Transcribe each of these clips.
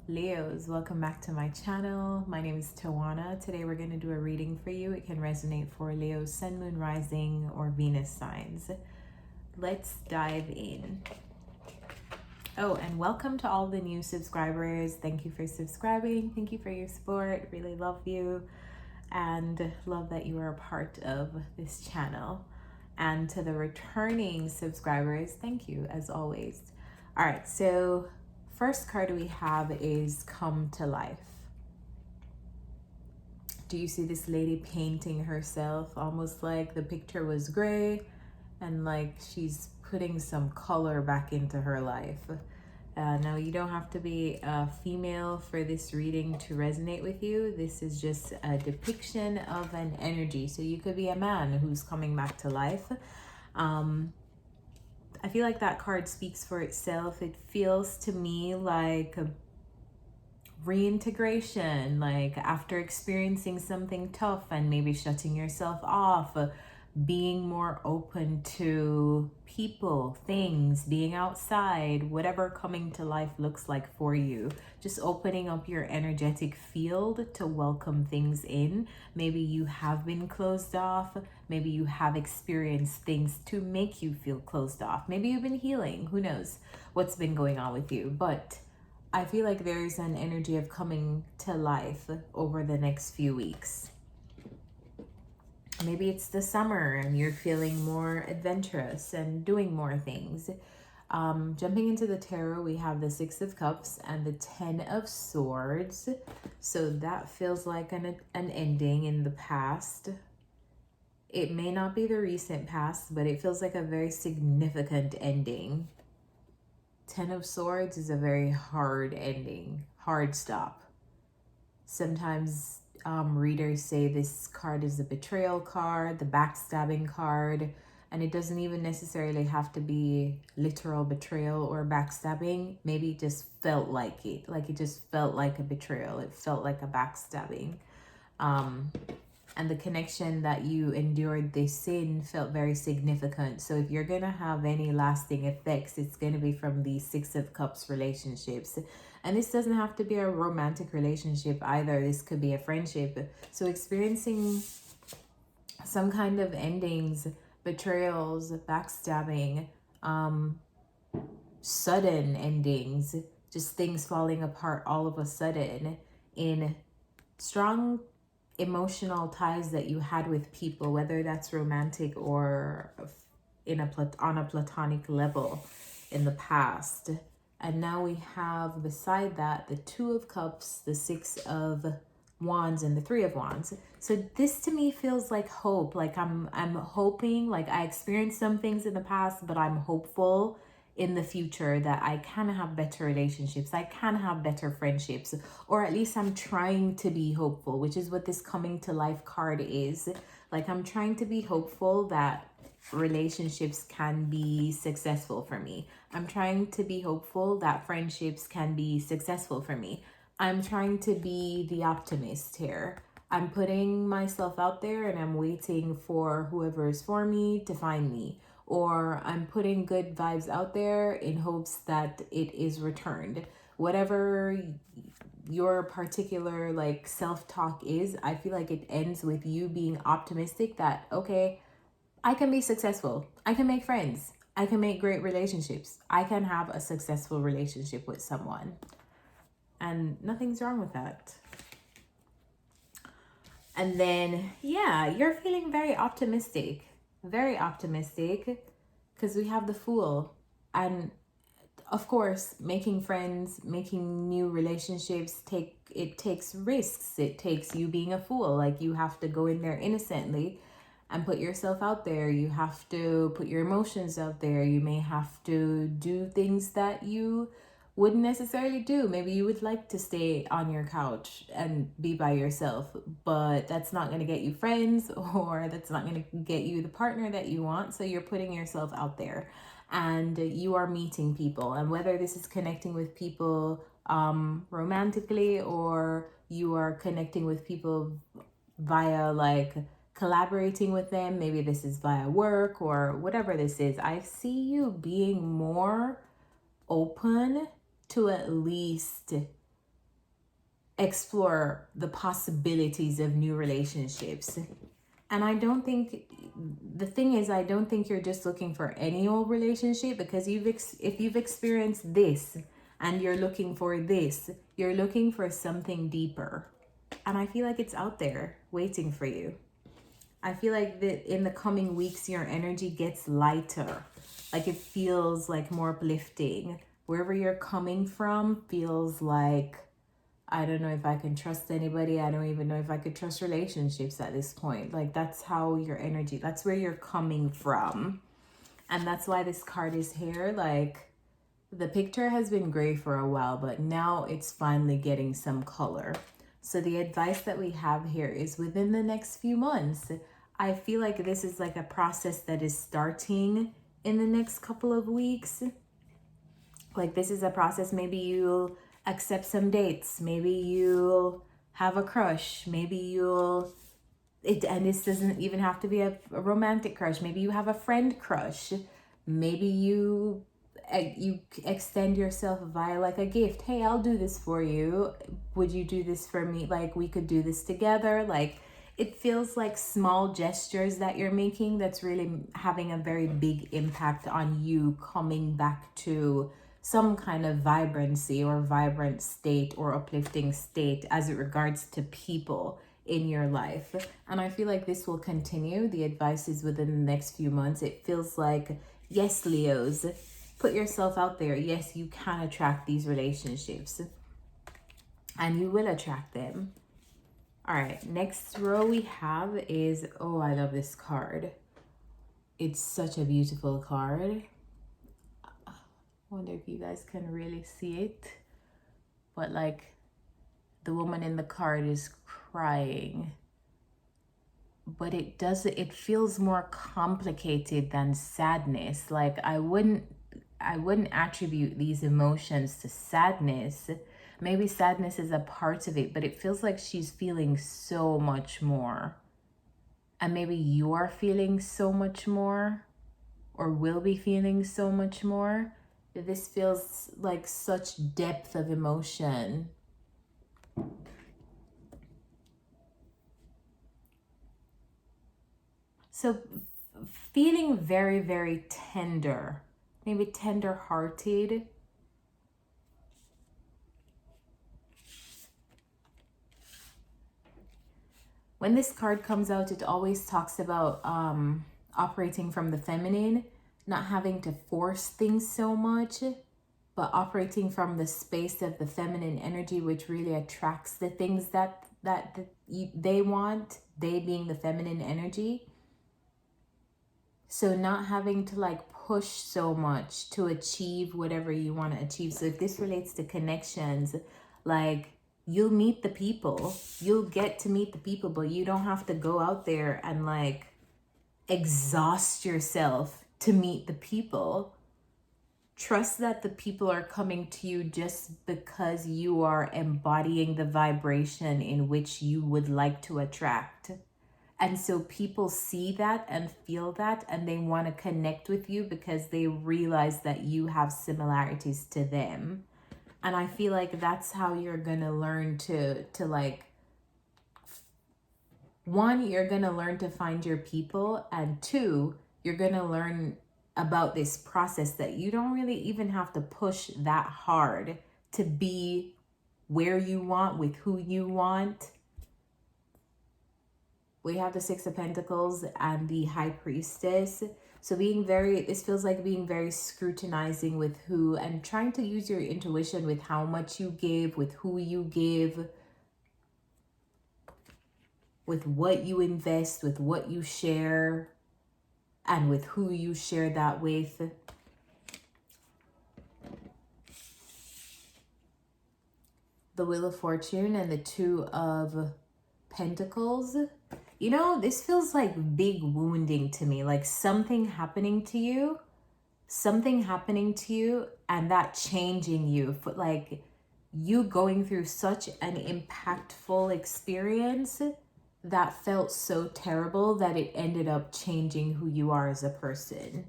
Leos, welcome back to my channel. My name is Tawana. Today we're going to do a reading for you. It can resonate for Leo, Sun, Moon, Rising, or Venus signs. Let's dive in. Oh, and welcome to all the new subscribers. Thank you for subscribing. Thank you for your support. Really love you and love that you are a part of this channel. And to the returning subscribers, thank you as always. All right, so first card we have is Come to Life. Do you see this lady painting herself? Almost like the picture was gray and like she's putting some color back into her life. Now, you don't have to be a female for this reading to resonate with you. This is just a depiction of an energy. So you could be a man who's coming back to life. I feel like that card speaks for itself. It feels to me like reintegration, like after experiencing something tough and maybe shutting yourself off, being more open to people, things, being outside, whatever coming to life looks like for you. Just opening up your energetic field to welcome things in. Maybe you have been closed off. Maybe you have experienced things to make you feel closed off. Maybe you've been healing. Who knows what's been going on with you? But I feel like there's an energy of coming to life over the next few weeks. Maybe it's the summer and you're feeling more adventurous and doing more things. Jumping into the tarot, we have the Six of Cups and the Ten of Swords. So that feels like an ending in the past. It may not be the recent past, but it feels like a very significant ending. Ten of Swords is a very hard ending, hard stop. Sometimes readers say this card is a betrayal card, the backstabbing card, and it doesn't even necessarily have to be literal betrayal or backstabbing. Maybe it just felt like it. Like it just felt like a betrayal. It felt like a backstabbing. And the connection that you endured this sin felt very significant. So if you're going to have any lasting effects, it's going to be from these Six of Cups relationships. And this doesn't have to be a romantic relationship either. This could be a friendship. So experiencing some kind of endings, betrayals, backstabbing, sudden endings, just things falling apart all of a sudden in strong emotional ties that you had with people, whether that's romantic or on a platonic level in the past. And now we have beside that the Two of Cups, the Six of Wands, and the Three of Wands. So this to me feels like hope. Like I'm hoping, like I experienced some things in the past, but I'm hopeful in the future that I can have better relationships, I can have better friendships, or at least I'm trying to be hopeful, which is what this coming to life card is. Like I'm trying to be hopeful that relationships can be successful for me. I'm trying to be hopeful that friendships can be successful for me. I'm trying to be the optimist here. I'm putting myself out there and I'm waiting for whoever is for me to find me. Or I'm putting good vibes out there in hopes that it is returned. Whatever your particular like self-talk is, I feel like it ends with you being optimistic that, okay, I can be successful. I can make friends. I can make great relationships. I can have a successful relationship with someone. And nothing's wrong with that. And then, yeah, you're feeling very optimistic, because we have the Fool. And of course, making friends, making new relationships, it takes risks. It takes you being a fool. Like you have to go in there innocently and put yourself out there. You have to put your emotions out there. You may have to do things that you wouldn't necessarily do. Maybe you would like to stay on your couch and be by yourself, but that's not going to get you friends, or that's not going to get you the partner that you want. So you're putting yourself out there and you are meeting people, and whether this is connecting with people romantically, or you are connecting with people via like collaborating with them, maybe this is via work or whatever this is, I see you being more open to at least explore the possibilities of new relationships. And I don't think, the thing is, I don't think you're just looking for any old relationship, because if you've experienced this and you're looking for this, you're looking for something deeper. And I feel like it's out there waiting for you. I feel like that in the coming weeks, your energy gets lighter. Like it feels like more uplifting. Wherever you're coming from feels like, I don't know if I can trust anybody. I don't even know if I could trust relationships at this point. Like that's how your energy, that's where you're coming from. And that's why this card is here. Like the picture has been gray for a while, but now it's finally getting some color. So the advice that we have here is within the next few months. I feel like this is like a process that is starting in the next couple of weeks. Like this is a process. Maybe you'll accept some dates. Maybe you'll have a crush. Maybe you'll, and this doesn't even have to be a romantic crush. Maybe you have a friend crush. Maybe you extend yourself via like a gift. Hey, I'll do this for you. Would you do this for me? Like we could do this together. Like it feels like small gestures that you're making that's really having a very big impact on you coming back to some kind of vibrancy or vibrant state or uplifting state as it regards to people in your life. And I feel like this will continue. The advice is within the next few months. It feels like, yes, Leos, put yourself out there. Yes, you can attract these relationships and you will attract them. All right, next row we have is, oh, I love this card. It's such a beautiful card. I wonder if you guys can really see it. But like the woman in the card is crying. But it feels more complicated than sadness. Like I wouldn't attribute these emotions to sadness. Maybe sadness is a part of it, but it feels like she's feeling so much more. And maybe you're feeling so much more, or will be feeling so much more. This feels like such depth of emotion. So feeling very, very tender, maybe tender-hearted. When this card comes out, it always talks about operating from the feminine, not having to force things so much, but operating from the space of the feminine energy, which really attracts the things that they want, they being the feminine energy. So not having to like push so much to achieve whatever you want to achieve. So if this relates to connections, like you'll meet the people, you'll get to meet the people, but you don't have to go out there and like exhaust yourself to meet the people. Trust that the people are coming to you just because you are embodying the vibration in which you would like to attract. And so people see that and feel that, and they want to connect with you because they realize that you have similarities to them. And I feel like that's how you're going to learn to like, one, you're going to learn to find your people. And two, you're going to learn about this process that you don't really even have to push that hard to be where you want, with who you want. We have the Six of Pentacles and the High Priestess. So this feels like being very scrutinizing with who, and trying to use your intuition with how much you give, with who you give, with what you invest, with what you share, and with who you share that with. The Wheel of Fortune and the Two of Pentacles. You know, this feels like big wounding to me, like something happening to you, and that changing you, for like you going through such an impactful experience that felt so terrible that it ended up changing who you are as a person,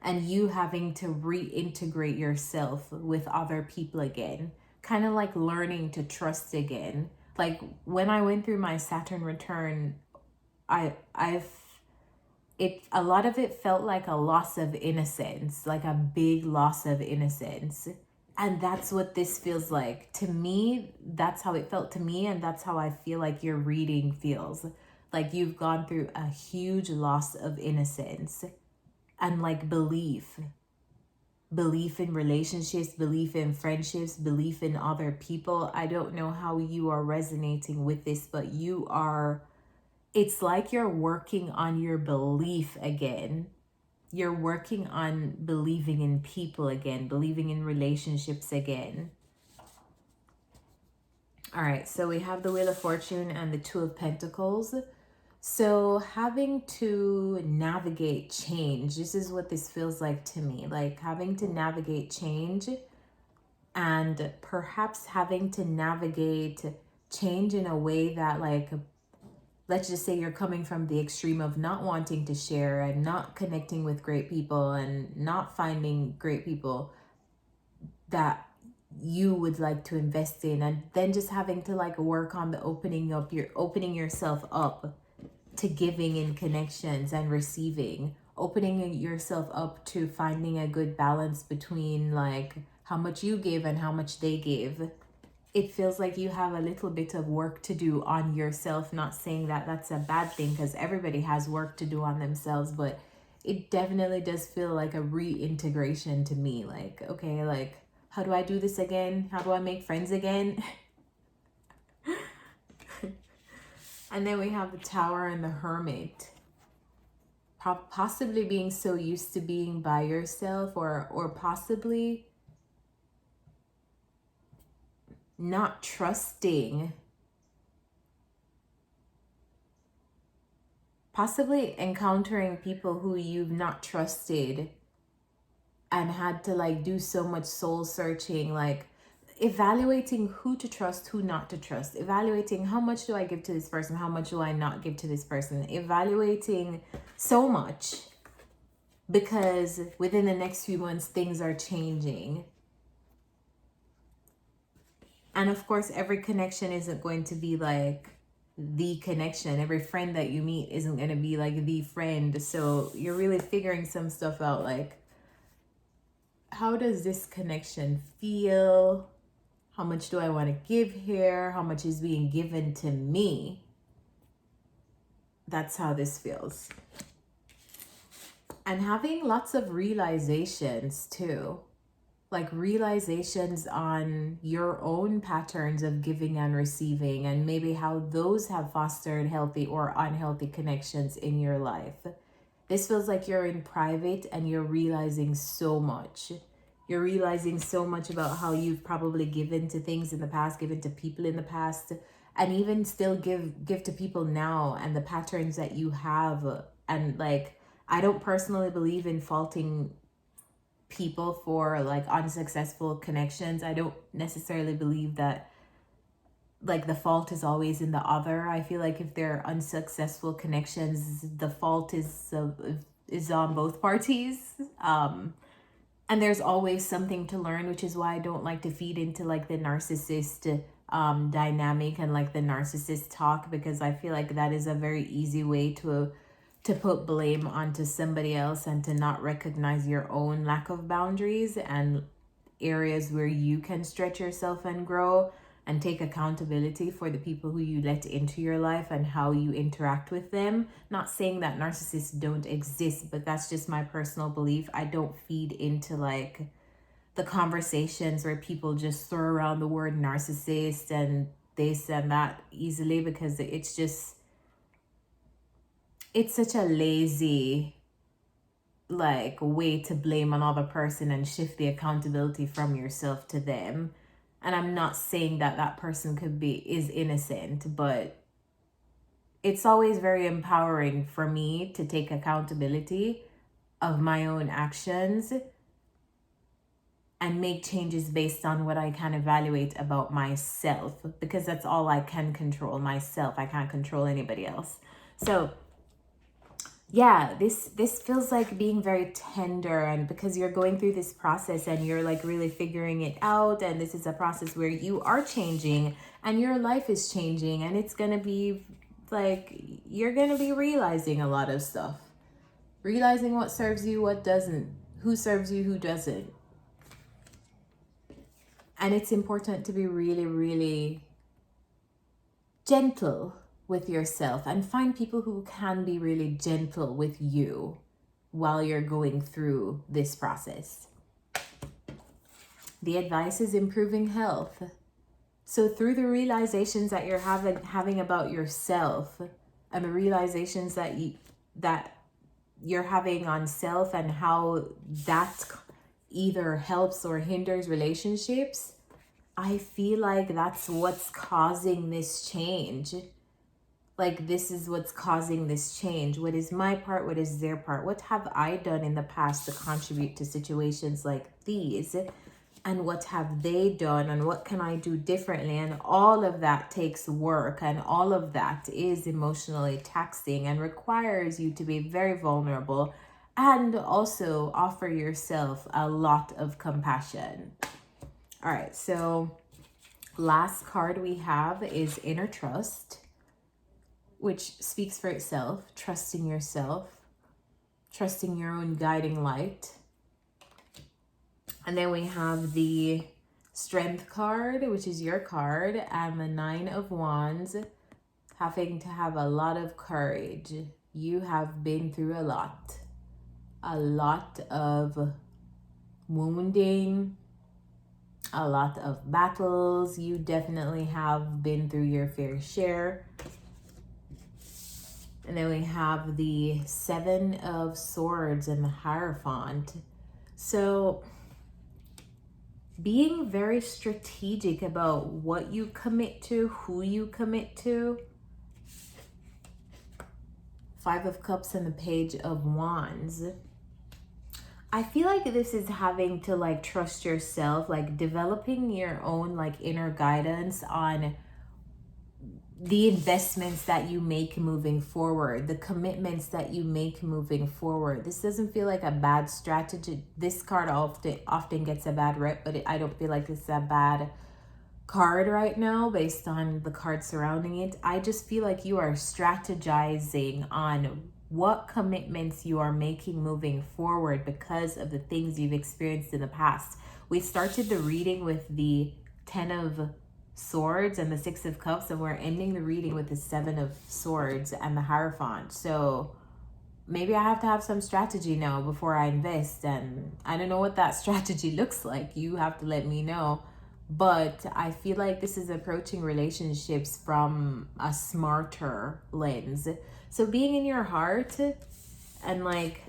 and you having to reintegrate yourself with other people again. kind of like learning to trust again. Like when I went through my Saturn return, I've a lot of it felt like a loss of innocence, like a big loss of innocence. And that's what this feels like to me. That's how it felt to me, and that's how I feel like your reading feels. Like you've gone through a huge loss of innocence and like belief in relationships, belief in friendships, belief in other people. I don't know how you are resonating with this, but you are, it's like you're working on your belief again. You're working on believing in people again, believing in relationships again. All right, so we have the Wheel of Fortune and the Two of Pentacles. So having to navigate change, this is what this feels like to me. Like having to navigate change, and perhaps having to navigate change in a way that, like, let's just say you're coming from the extreme of not wanting to share and not connecting with great people and not finding great people that you would like to invest in, and then just having to like work on the opening yourself up to giving in connections and receiving, opening yourself up to finding a good balance between like how much you give and how much they give. It feels like you have a little bit of work to do on yourself. Not saying that that's a bad thing, because everybody has work to do on themselves, but it definitely does feel like a reintegration to me. Like, okay, like, how do I do this again? How do I make friends again? And then we have the Tower and the Hermit. Possibly being so used to being by yourself, or possibly not trusting. Possibly encountering people who you've not trusted and had to like do so much soul searching, like evaluating who to trust, who not to trust, evaluating how much do I give to this person, how much do I not give to this person, evaluating so much, because within the next few months things are changing. And of course, every connection isn't going to be like the connection. Every friend that you meet isn't going to be like the friend. So you're really figuring some stuff out, like, how does this connection feel? How much do I want to give here? How much is being given to me? That's how this feels. And having lots of realizations too. Like realizations on your own patterns of giving and receiving, and maybe how those have fostered healthy or unhealthy connections in your life. This feels like you're in private and you're realizing so much. You're realizing so much about how you've probably given to things in the past, given to people in the past, and even still give to people now, and the patterns that you have. And like, I don't personally believe in faulting people for like unsuccessful connections. I don't necessarily believe that like the fault is always in the other. I feel like if they're unsuccessful connections, the fault is on both parties. And there's always something to learn, which is why I don't like to feed into like the narcissist dynamic and like the narcissist talk, because I feel like that is a very easy way to put blame onto somebody else and to not recognize your own lack of boundaries and areas where you can stretch yourself and grow, and take accountability for the people who you let into your life and how you interact with them. Not saying that narcissists don't exist, but that's just my personal belief. I don't feed into like the conversations where people just throw around the word narcissist and this and that easily, because it's just, it's such a lazy like way to blame another person and shift the accountability from yourself to them. And I'm not saying that that person is innocent, but it's always very empowering for me to take accountability of my own actions and make changes based on what I can evaluate about myself, because that's all I can control, myself. I can't control anybody else. So yeah, this feels like being very tender, and because you're going through this process and you're like really figuring it out, and this is a process where you are changing and your life is changing, and it's gonna be like you're gonna be realizing a lot of stuff, realizing what serves you, what doesn't, who serves you, who doesn't. And it's important to be really, really gentle with yourself and find people who can be really gentle with you while you're going through this process. The advice is improving health. So through the realizations that you're having about yourself, and the realizations that you're having on self, and how that either helps or hinders relationships, I feel like that's what's causing this change. Like, this is what's causing this change. What is my part? What is their part? What have I done in the past to contribute to situations like these? And what have they done? And what can I do differently? And all of that takes work. And all of that is emotionally taxing and requires you to be very vulnerable and also offer yourself a lot of compassion. All right, so last card we have is Inner Trust, which speaks for itself. Trusting yourself, trusting your own guiding light. And then we have the Strength card, which is your card, and the Nine of Wands, having to have a lot of courage. You have been through a lot of wounding, a lot of battles. You definitely have been through your fair share. And then we have the Seven of Swords and the Hierophant. So being very strategic about what you commit to, who you commit to. Five of Cups and the Page of Wands. I feel like this is having to like trust yourself, like developing your own like inner guidance on the investments that you make moving forward, the commitments that you make moving forward. This doesn't feel like a bad strategy. This card often gets a bad rep, but I don't feel like it's a bad card right now based on the cards surrounding it. I just feel like you are strategizing on what commitments you are making moving forward because of the things you've experienced in the past. We started the reading with the 10 of Swords and the Six of Cups, and we're ending the reading with the Seven of Swords and the Hierophant. So maybe I have to have some strategy now before I invest, and I don't know what that strategy looks like. You have to let me know. But I feel like this is approaching relationships from a smarter lens. So being in your heart and like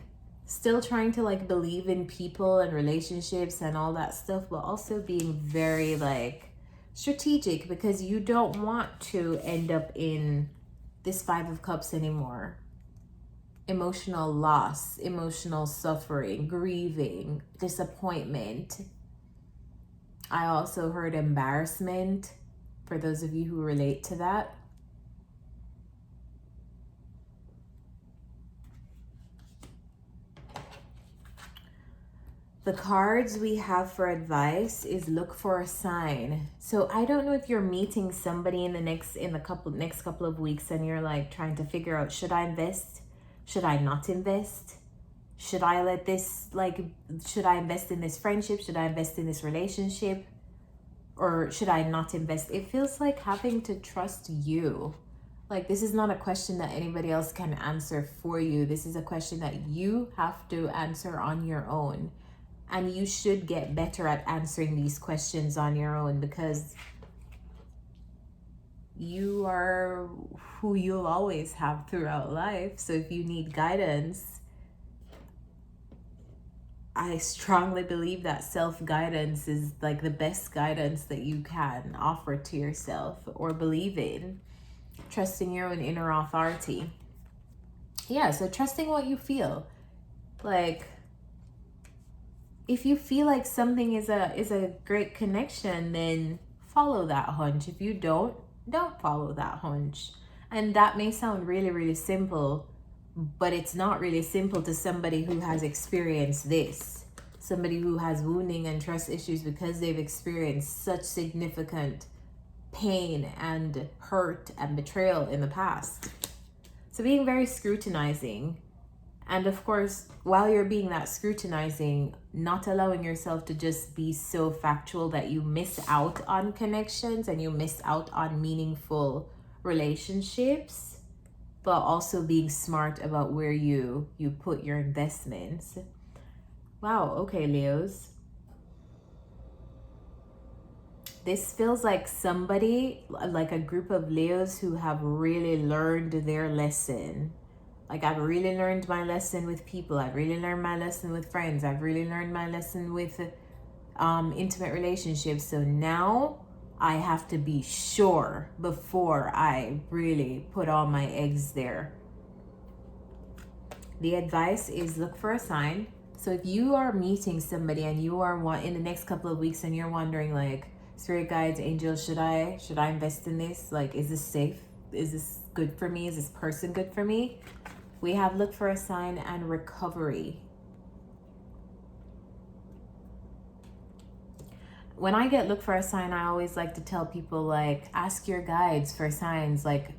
still trying to like believe in people and relationships and all that stuff, but also being very like strategic, because you don't want to end up in this Five of Cups anymore. Emotional loss, emotional suffering, grieving, disappointment. I also heard embarrassment for those of you who relate to that. The cards we have for advice is look for a sign. So I don't know if you're meeting somebody in the next couple of weeks and you're like trying to figure out, should I invest? Should I not invest? Should I let this should I invest in this friendship? Should I invest in this relationship? Or should I not invest? It feels like having to trust you. Like, this is not a question that anybody else can answer for you. This is a question that you have to answer on your own. And you should get better at answering these questions on your own, because you are who you'll always have throughout life. So if you need guidance, I strongly believe that self-guidance is like the best guidance that you can offer to yourself or believe in. Trusting your own inner authority. Yeah, so trusting what you feel. Like, if you feel like something is a great connection, then follow that hunch. If you don't follow that hunch. And that may sound really, really simple, but it's not really simple to somebody who has experienced this. Somebody who has wounding and trust issues because they've experienced such significant pain and hurt and betrayal in the past. So being very scrutinizing. And of course, while you're being that scrutinizing, not allowing yourself to just be so factual that you miss out on connections and you miss out on meaningful relationships, but also being smart about where you put your investments. Wow, okay, Leos. This feels like somebody, like a group of Leos who have really learned their lesson. Like, I've really learned my lesson with people. I've really learned my lesson with friends. I've really learned my lesson with intimate relationships. So now I have to be sure before I really put all my eggs there. The advice is look for a sign. So if you are meeting somebody and you are in the next couple of weeks and you're wondering, like, spirit guides, angels, should I invest in this? Like, is this safe? Is this good for me? Is this person good for me? We have look for a sign and recovery. When I get look for a sign, I always like to tell people, like, ask your guides for signs. Like,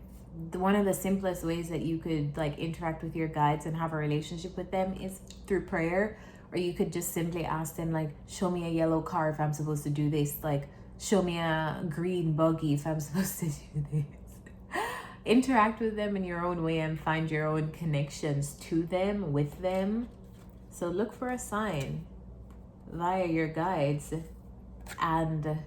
one of the simplest ways that you could like interact with your guides and have a relationship with them is through prayer. Or you could just simply ask them, like, show me a yellow car if I'm supposed to do this. Like, show me a green buggy if I'm supposed to do this. Interact with them in your own way and find your own connections to them, with them. So look for a sign via your guides and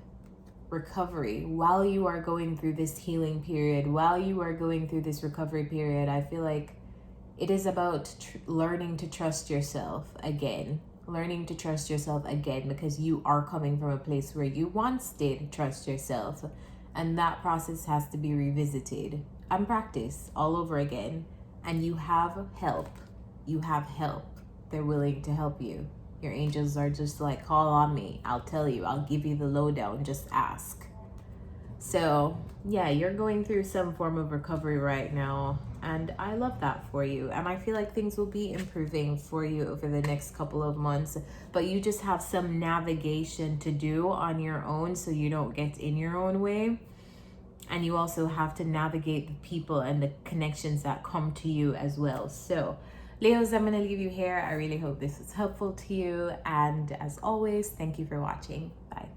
recovery. While you are going through this healing period, while you are going through this recovery period, I feel like it is about learning to trust yourself again. Learning to trust yourself again, because you are coming from a place where you once did trust yourself. And that process has to be revisited and practiced all over again. And you have help. You have help. They're willing to help you. Your angels are just like, call on me. I'll tell you. I'll give you the lowdown. Just ask. So yeah, you're going through some form of recovery right now. And I love that for you. And I feel like things will be improving for you over the next couple of months. But you just have some navigation to do on your own so you don't get in your own way. And you also have to navigate the people and the connections that come to you as well. So Leos, I'm going to leave you here. I really hope this was helpful to you. And as always, thank you for watching. Bye.